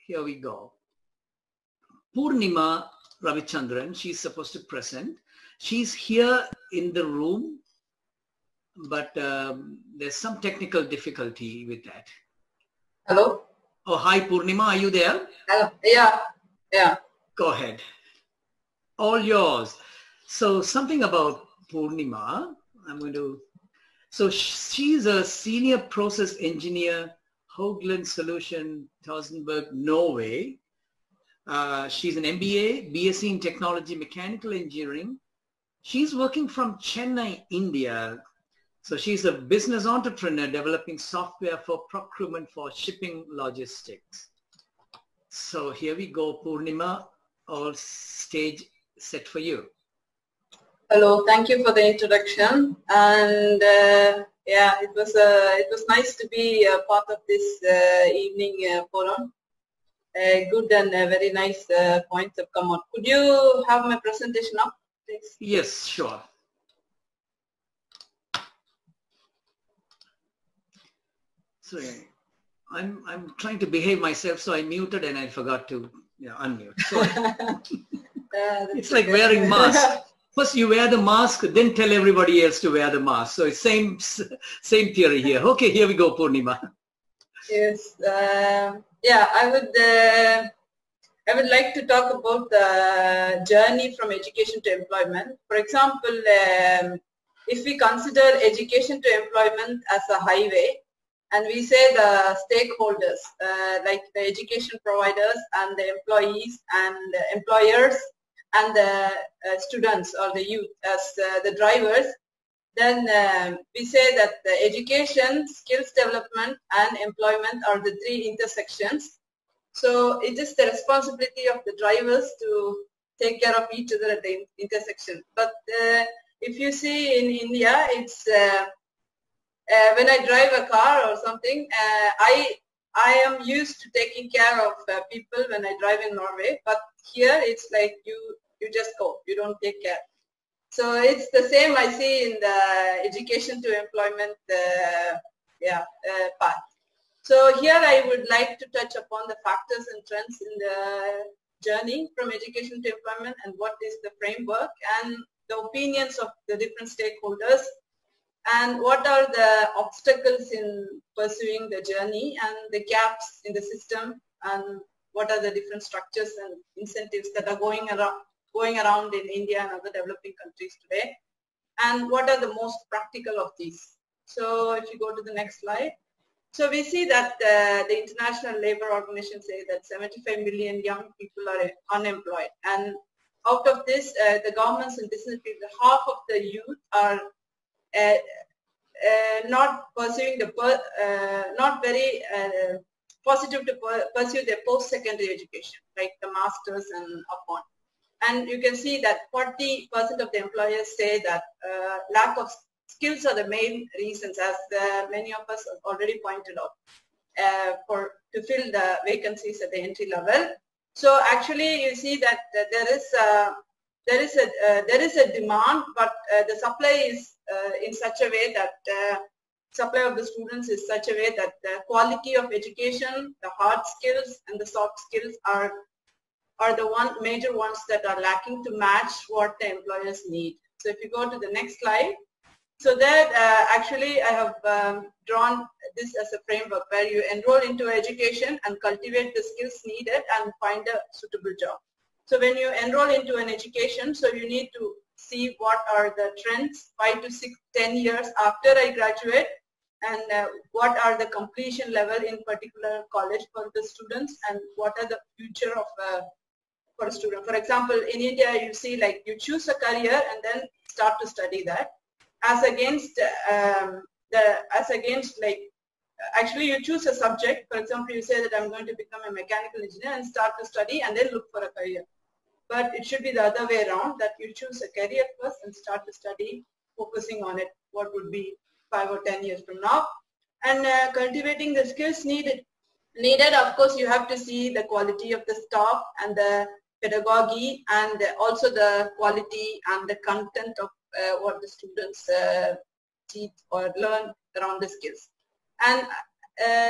here we go. Purnima Ravichandran, she's supposed to present. She's here in the room, but there's some technical difficulty with that. Hello? Oh, hi Purnima, are you there? Hello. Yeah. Go ahead. All yours. So something about Purnima, so she's a senior process engineer, Hoagland Solution, Tausenberg, Norway. She's an MBA, BSc in Technology, Mechanical Engineering. She's working from Chennai, India. So she's a business entrepreneur developing software for procurement for shipping logistics. So here we go, Purnima, all stage set for you. Hello, thank you for the introduction. And yeah, it was nice to be a part of this evening forum. Good and very nice points have come out. Could you have my presentation up, please? Yes, sure. So I'm trying to behave myself, so I muted and I forgot to unmute. It's like wearing mask. First you wear the mask, then tell everybody else to wear the mask. So it's same theory here. Okay, here we go, Purnima. Yes. Yeah, I would like to talk about the journey from education to employment. For example, if we consider education to employment as a highway, and we say the stakeholders, like the education providers and the employees and the employers and the students or the youth as the drivers, then we say that the education, skills development and employment are the three intersections. So it is the responsibility of the drivers to take care of each other at the intersection. But if you see in India, it's when I drive a car or something, I am used to taking care of people when I drive in Norway. But here it's like you just go, you don't take care. So it's the same I see in the education to employment path. So here I would like to touch upon the factors and trends in the journey from education to employment and what is the framework and the opinions of the different stakeholders and what are the obstacles in pursuing the journey and the gaps in the system and what are the different structures and incentives that are going around in India and other developing countries today, and what are the most practical of these. So if you go to the next slide. So we see that the International Labour Organization say that 75 million young people are unemployed, and out of this, the governments and business people, half of the youth are not pursuing not very positive to pursue their post-secondary education, like the masters and upon. And you can see that 40% of the employers say that lack of skills are the main reasons, as many of us have already pointed out, to fill the vacancies at the entry level. So actually, you see that there is a demand, but the supply is in such a way that supply of the students is such a way that the quality of education, the hard skills and the soft skills are the major ones that are lacking to match what the employers need. So if you go to the next slide. So that actually I have drawn this as a framework where you enroll into education and cultivate the skills needed and find a suitable job. So when you enroll into an education, so you need to see what are the trends 5 to 6, 10 years after I graduate, and what are the completion level in particular college for the students, and what are the future of for a student. For example, in India, you see like you choose a career and then start to study that, as against like actually you choose a subject. For example, you say that I'm going to become a mechanical engineer and start to study and then look for a career. But it should be the other way around, that you choose a career first and start to study, focusing on it, what would be 5 or 10 years from now. And cultivating the skills needed, of course, you have to see the quality of the staff and the pedagogy, and also the quality and the content of what the students teach or learn around the skills. And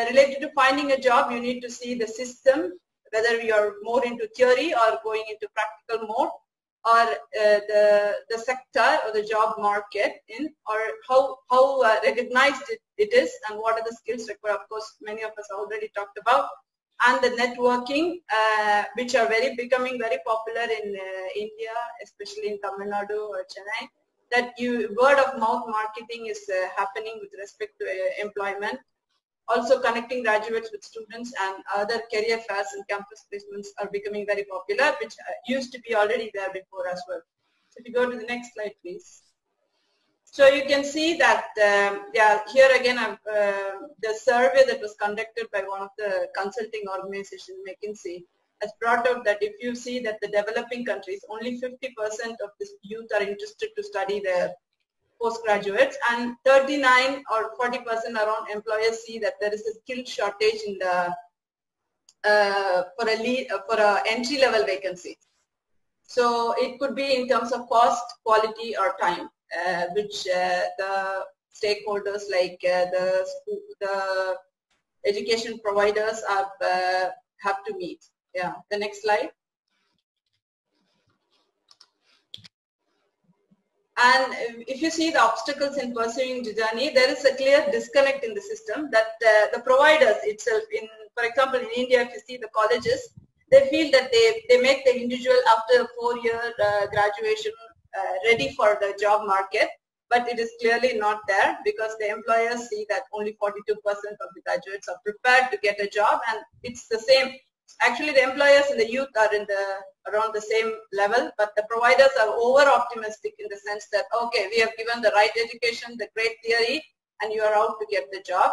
related to finding a job, you need to see the system whether you're more into theory or going into practical mode, or the sector or the job market in, or how recognized it is, and what are the skills required. Of course, many of us already talked about, and the networking, which are becoming very popular in India, especially in Tamil Nadu or Chennai. That word of mouth marketing is happening with respect to employment. Also, connecting graduates with students and other career fairs and campus placements are becoming very popular, which used to be already there before as well. So if you go to the next slide, please. So you can see that, yeah, here again, the survey that was conducted by one of the consulting organizations, McKinsey, has brought out that if you see that the developing countries, only 50% of the youth are interested to study there, postgraduates, and 39 or 40% around employers see that there is a skill shortage in the for a entry level vacancy. So it could be in terms of cost, quality, or time, which the stakeholders like the education providers have to meet. Yeah, the next slide. And if you see the obstacles in pursuing the journey, there is a clear disconnect in the system that the providers itself, for example, in India, if you see the colleges, they feel that they make the individual after a 4-year graduation ready for the job market, but it is clearly not there, because the employers see that only 42% of the graduates are prepared to get a job, and it's the same. Actually, the employers and the youth are around the same level, but the providers are over-optimistic in the sense that, okay, we have given the right education, the great theory, and you are out to get the job.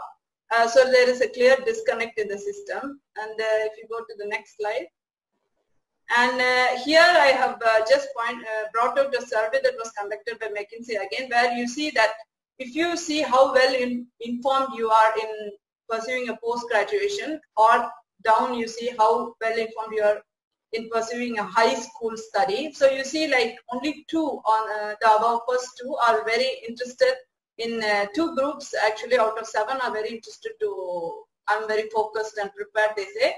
So there is a clear disconnect in the system. And if you go to the next slide. And here I have just brought out a survey that was conducted by McKinsey again, where you see that if you see how well informed you are in pursuing a post-graduation, or down you see how well informed you are in pursuing a high school study. So you see like only 2 on the above first 2 are very interested in 2 groups actually out of 7 are very interested to, I'm very focused and prepared, they say,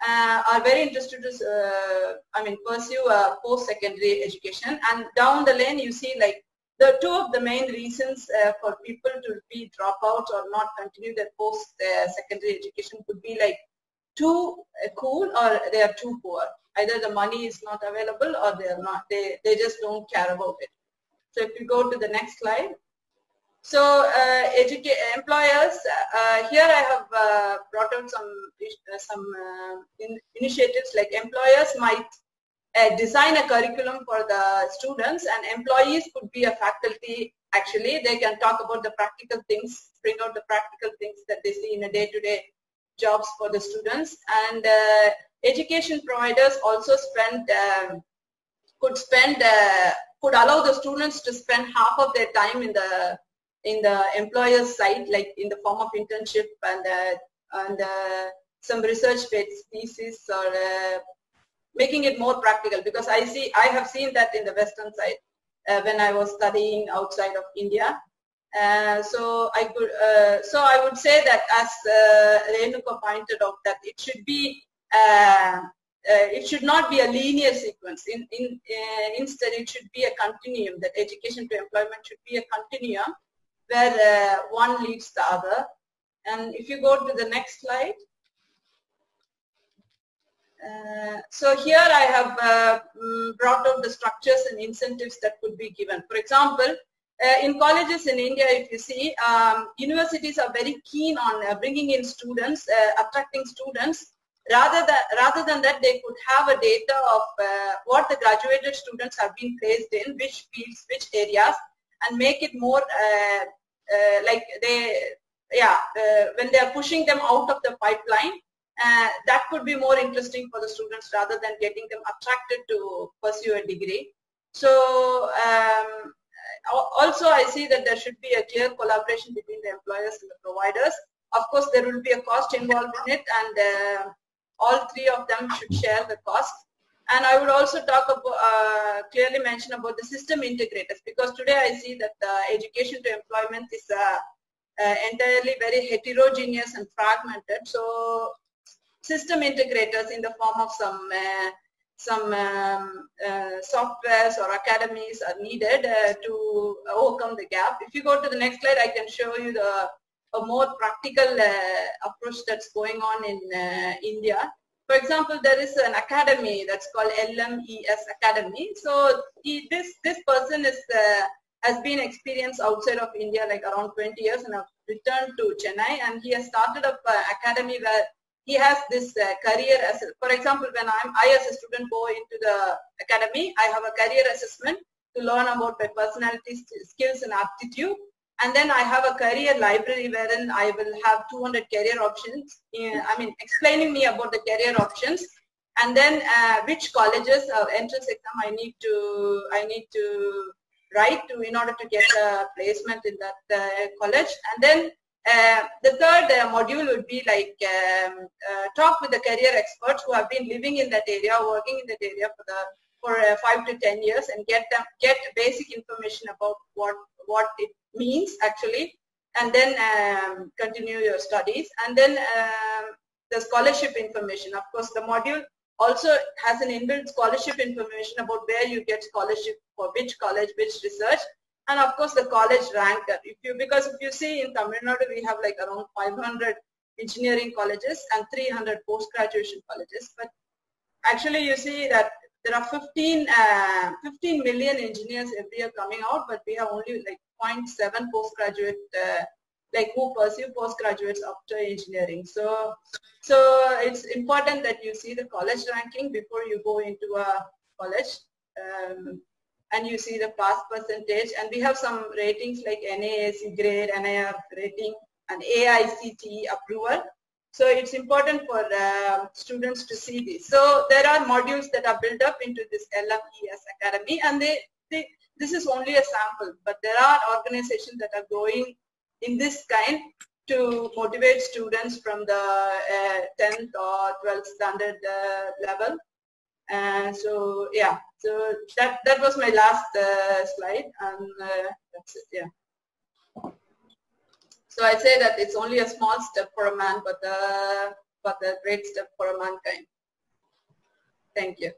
are very interested to pursue a post-secondary education. And down the lane you see like the 2 of the main reasons for people to be dropouts or not continue their post-secondary education could be like too cool or they are too poor. Either the money is not available or they are not, they just don't care about it. So if you go to the next slide. So employers, here I have brought out some initiatives, like employers might design a curriculum for the students, and employees could be a faculty. Actually, they can talk about the practical things, bring out the practical things that they see in a day-to-day jobs for the students. And education providers also could allow the students to spend half of their time in the employer's side, like in the form of internship and some research-based thesis, or making it more practical. Because I have seen that in the Western side when I was studying outside of India. So I would say that, as Renuka pointed out, that it should be it should not be a linear sequence. Instead, it should be a continuum. That education to employment should be a continuum where one leads the other. And if you go to the next slide. So here I have brought out the structures and incentives that could be given. For example, in colleges in India, if you see, universities are very keen on bringing in students, attracting students. Rather than that, they could have a data of what the graduated students have been placed in, which fields, which areas, and make it more like when they are pushing them out of the pipeline. That could be more interesting for the students rather than getting them attracted to pursue a degree. So also I see that there should be a clear collaboration between the employers and the providers. Of course, there will be a cost involved in it, and all 3 of them should share the cost. And I would also talk about, clearly mention about the system integrators, because today I see that the education to employment is entirely very heterogeneous and fragmented. So system integrators in the form of some softwares or academies are needed to overcome the gap. If you go to the next slide, I can show you a more practical approach that's going on in India. For example, there is an academy that's called LMES Academy. So this person has been experienced outside of India like around 20 years and have returned to Chennai, and he has started up an academy where he has this career as, for example, when I as a student go into the academy, I have a career assessment to learn about my personality skills and aptitude. And then I have a career library wherein I will have 200 career options, explaining me about the career options, and then which colleges entrance exam I need to write to in order to get a placement in that college. And then the third module would be like talk with the career experts who have been living in that area, working in that area for 5 to 10 years, and get basic information about what it means actually, and then continue your studies. And then the scholarship information. Of course, the module also has an inbuilt scholarship information about where you get scholarship for which college, which research, and of course the college ranker. Because if you see in Tamil Nadu, we have like around 500 engineering colleges and 300 post-graduation colleges. But actually, you see that there are 15 million engineers every year coming out, but we have only like 0.7 postgraduate, like who pursue postgraduates after engineering. So it's important that you see the college ranking before you go into a college, and you see the pass percentage. And we have some ratings like NAAC grade, NIR rating, and AICTE approval. So it's important for students to see this. So there are modules that are built up into this LMES Academy, and this is only a sample, but there are organizations that are growing in this kind to motivate students from the 10th or 12th standard level. And so yeah, so that was my last slide, and that's it. Yeah. So I say that it's only a small step for a man, but a great step for a mankind. Thank you.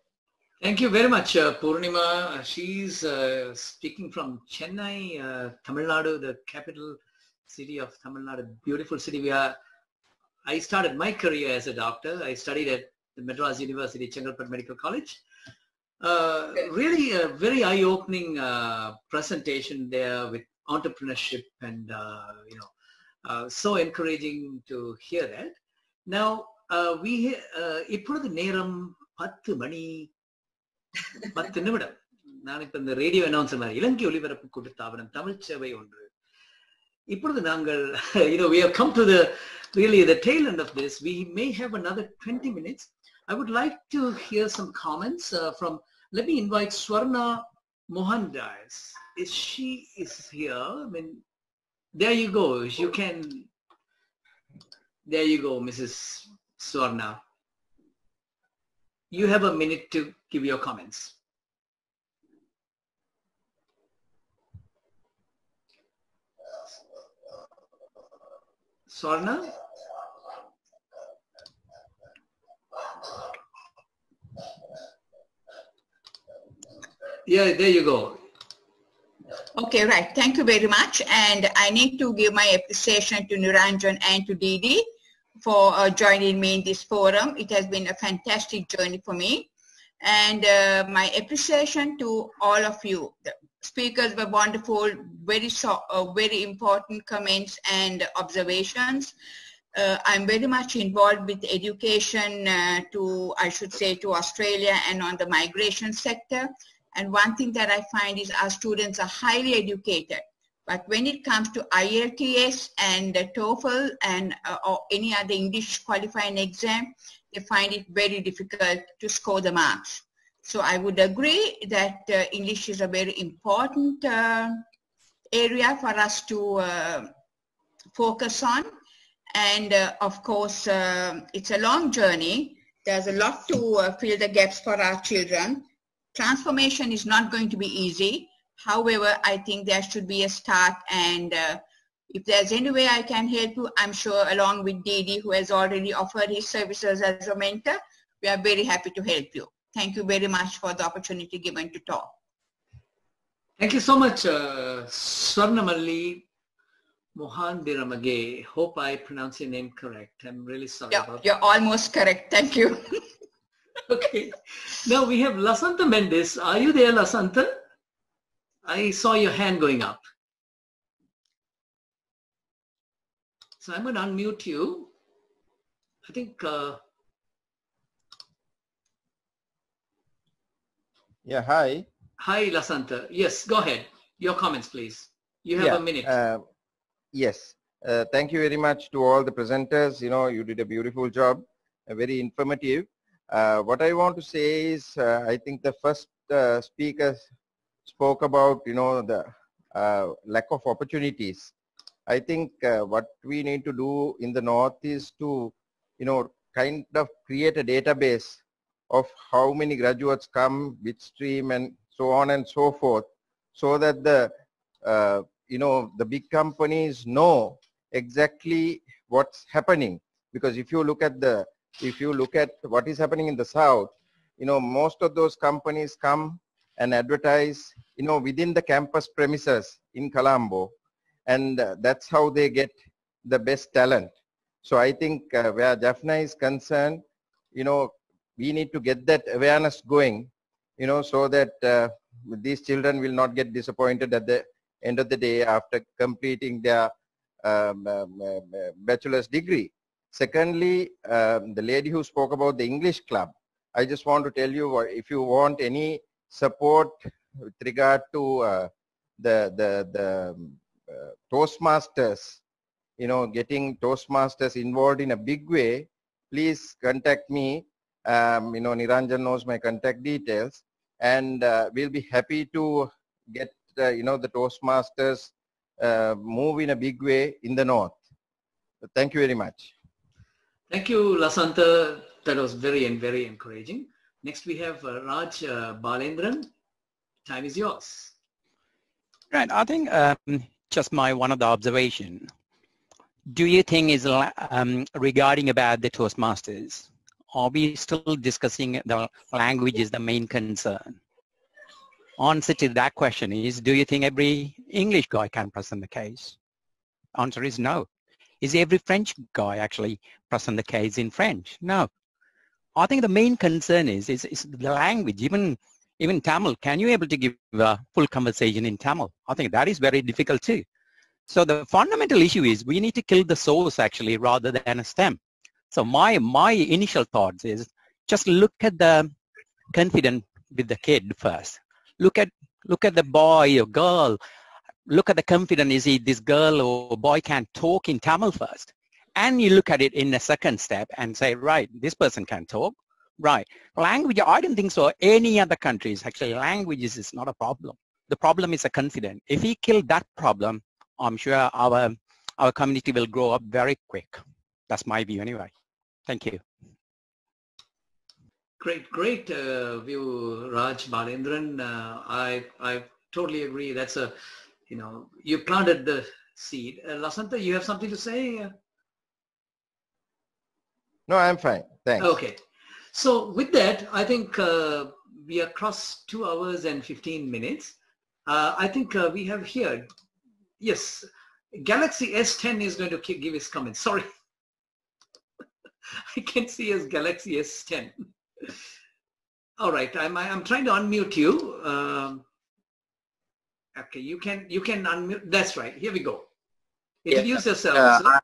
Thank you very much, Purnima. She's speaking from Chennai, Tamil Nadu, the capital city of Tamil Nadu, beautiful city. I started my career as a doctor. I studied at the Madras University, Chengalpet Medical College. Really a very eye-opening presentation there with entrepreneurship, and so encouraging to hear that. Now இப்பொழுது நேரம் 10 மணி 10 நிமிடம். நான் இப்ப இந்த radio announcer மாதிரி இலங்கை ஒலிபரப்பு கூட்டுத்தாபனம் தமிழ் சேவை ஒன்று. இப்பொழுது நாங்கள் we have come to the tail end of this. We may have another 20 minutes. I would like to hear some comments from, let me invite Swarna Mohandas. She is here. I mean, there you go. You can, there you go, Mrs. Swarna. You have a minute to give your comments. Swarna? Yeah, there you go. Okay, right. Thank you very much. And I need to give my appreciation to Niranjan and to Didi for joining me in this forum. It has been a fantastic journey for me. And my appreciation to all of you. The speakers were wonderful, very important comments and observations. I'm very much involved with education to Australia and on the migration sector. And one thing that I find is our students are highly educated. But when it comes to IELTS and TOEFL and or any other English qualifying exam, they find it very difficult to score the marks. So I would agree that English is a very important area for us to focus on. And of course, it's a long journey. There's a lot to fill the gaps for our children. Transformation is not going to be easy. However, I think there should be a start, and If there's any way I can help you, I'm sure along with Didi, who has already offered his services as a mentor, we are very happy to help you. Thank you very much for the opportunity given to talk. Thank you so much, Swarnamalli Mohandiramage. Hope I pronounce your name correct. I'm really sorry about that. You're almost correct. Thank you. Okay. Now we have Lasantha Mendes. Are you there, Lasantha? I saw your hand going up. So I'm going to unmute you. I think... Yeah, hi. Hi, Lasantha. Yes, go ahead. Your comments, please. You have a minute. Yes. Thank you very much to all the presenters. You know, you did a beautiful job, very informative. What I want to say is, I think the first speaker spoke about, you know, the lack of opportunities. I think what we need to do in the North is to, you know, kind of create a database of how many graduates come, which stream, and so on and so forth, so that the, you know, the big companies know exactly what's happening. Because if you look at what is happening in the South, you know, most of those companies come and advertise, you know, within the campus premises in Colombo, and that's how they get the best talent. So I think where Jaffna is concerned, you know, we need to get that awareness going, you know, so that these children will not get disappointed at the end of the day after completing their bachelor's degree. Secondly, the lady who spoke about the English club, I just want to tell you, if you want any support with regard to the Toastmasters, you know, getting Toastmasters involved in a big way, please contact me. You know, Niranjan knows my contact details, and we'll be happy to get, you know, the Toastmasters move in a big way in the North. Thank you very much. Thank you, Lasantha. That was very encouraging. Next, we have Raj Balendran. Time is yours. Right. I think just one of the observation. Do you think is regarding about the Toastmasters? Are we still discussing the language is the main concern? Answer to that question is, do you think every English guy can present the case? Answer is no. Is every French guy actually present the case in French? No. I think the main concern is the language. Even Tamil, can you able to give a full conversation in Tamil? I think that is very difficult too. So the fundamental issue is we need to kill the source actually rather than a stem. So my initial thoughts is just look at the confidence with the kid first. Look at the boy or girl. Look at the confidence. Is it this girl or boy can talk in Tamil first? And you look at it in the second step and say, right, this person can talk. Right. Language, I don't think so. Any other countries, actually, languages is not a problem. The problem is a confidence. If we kill that problem, I'm sure our community will grow up very quick. That's my view anyway. Thank you. Great view, Raj Balendran. I totally agree. That's a, you know, you planted the seed. Lasantha, you have something to say? No, I'm fine. Thanks. Okay. So with that, I think we are across 2 hours and 15 minutes. I think we have here, yes, Galaxy S10 is going to give his comments. Sorry. I can see as Galaxy S10. All right, I'm trying to unmute you. Okay, you can unmute. That's right. Here we go. Introduce yourself, sir.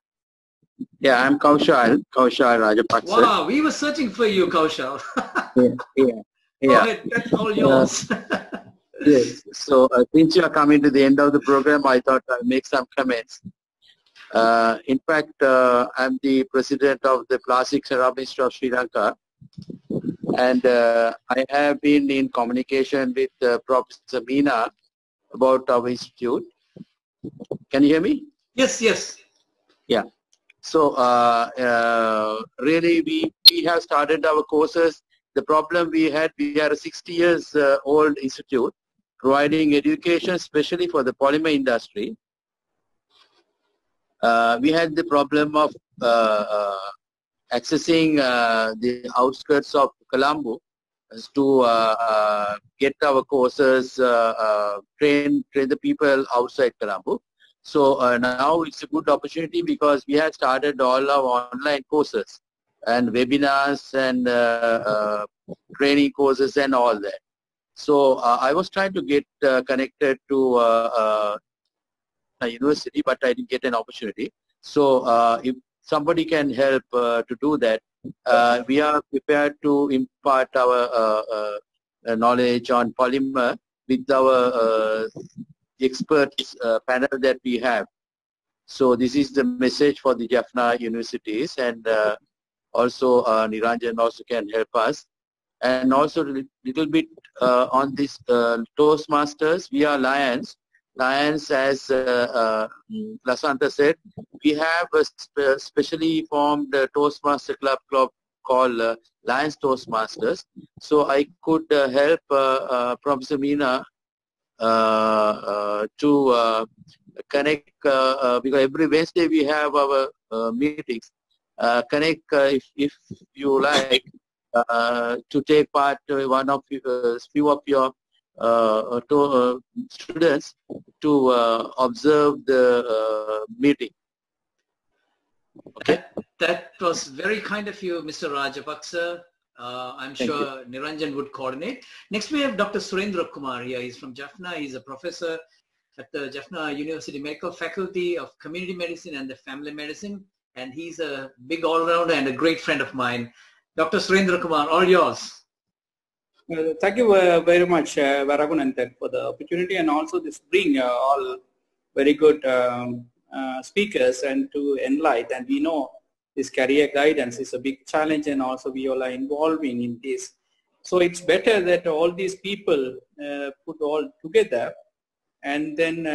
Yeah, I'm Kaushal Rajapaksa. Wow, we were searching for you, Kaushal. Yeah. Go ahead, that's all yours. Yes. So since you are coming to the end of the program, I thought I'll make some comments. In fact, I'm the president of the Plastics and Rubber Institute of Sri Lanka, and I have been in communication with Professor Meena about our institute. Can you hear me? Yes. Yeah. So really, we have started our courses. The problem we are a 60 years old institute providing education, especially for the polymer industry. we had the problem of accessing the outskirts of Colombo to get our courses, train the people outside Colombo. So now it's a good opportunity because we have started all our online courses and webinars and training courses and all that. So I was trying to get connected to a university, but I didn't get an opportunity. So if somebody can help to do that, we are prepared to impart our knowledge on polymer with our experts panel that we have. So this is the message for the Jaffna universities, and also Niranjan also can help us. And also a little bit on this Toastmasters, we are Lions. Lions, as Lasanta said, we have a specially formed Toastmaster club called Lions Toastmasters. So I could help Professor Meena to connect, because every Wednesday we have our meetings. Connect if you like to take part one of few of your students to observe the meeting. Okay. That was very kind of you, Mr. Rajapaksa. I'm sure Niranjan would coordinate. Next we have Dr. Surendra Kumar here. He's from Jaffna. He's a professor at the Jaffna University Medical Faculty of Community Medicine and the Family Medicine. And he's a big all-rounder and a great friend of mine. Dr. Surendra Kumar, all yours. Thank you very much, Varagunantan, for the opportunity, and also this bring all very good speakers and to enlighten. And we know this career guidance is a big challenge, and also we all are involving in this. So it's better that all these people put all together, and then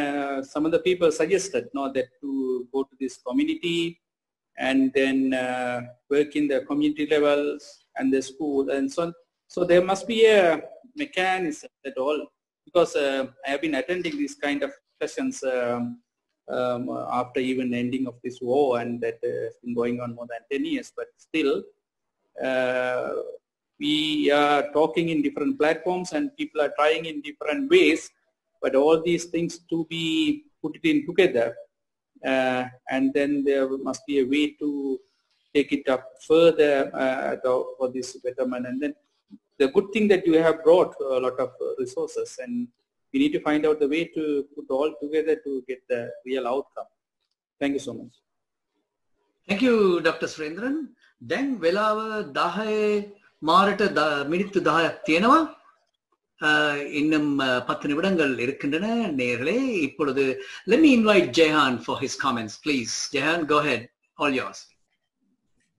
some of the people suggested that to go to this community and then work in the community levels and the school and so on. So there must be a mechanism at all, because I have been attending these kind of sessions after even ending of this war, and that has been going on more than 10 years, but still we are talking in different platforms and people are trying in different ways, but all these things to be put it in together, and then there must be a way to take it up further for this betterment. And then the good thing that you have brought a lot of resources, and we need to find out the way to put all together to get the real outcome. Thank you so much. Thank you, Dr. Surendran. Then Velawa Dahe Marata Minute Dahe Tienava Inum Patanivadangal Irkandana Nerle Ipolode. Let me invite Jehan for his comments, please. Jehan, go ahead. All yours.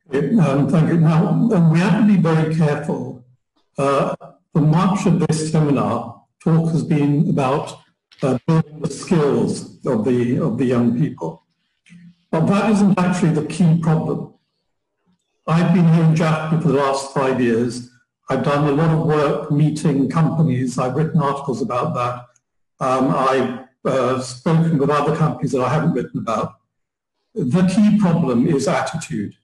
Thank you. Now, we have to be very careful. For much of this seminar, talk has been about building the skills of the young people. But that isn't actually the key problem. I've been here in Jaffna for the last 5 years. I've done a lot of work meeting companies. I've written articles about that. I've spoken with other companies that I haven't written about. The key problem is attitude.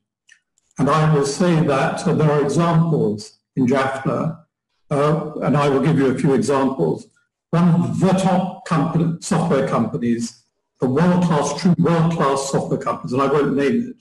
And I will say that there are examples in Jaffna, and I will give you a few examples. One of the top software companies, the true world-class software companies, and I won't name it,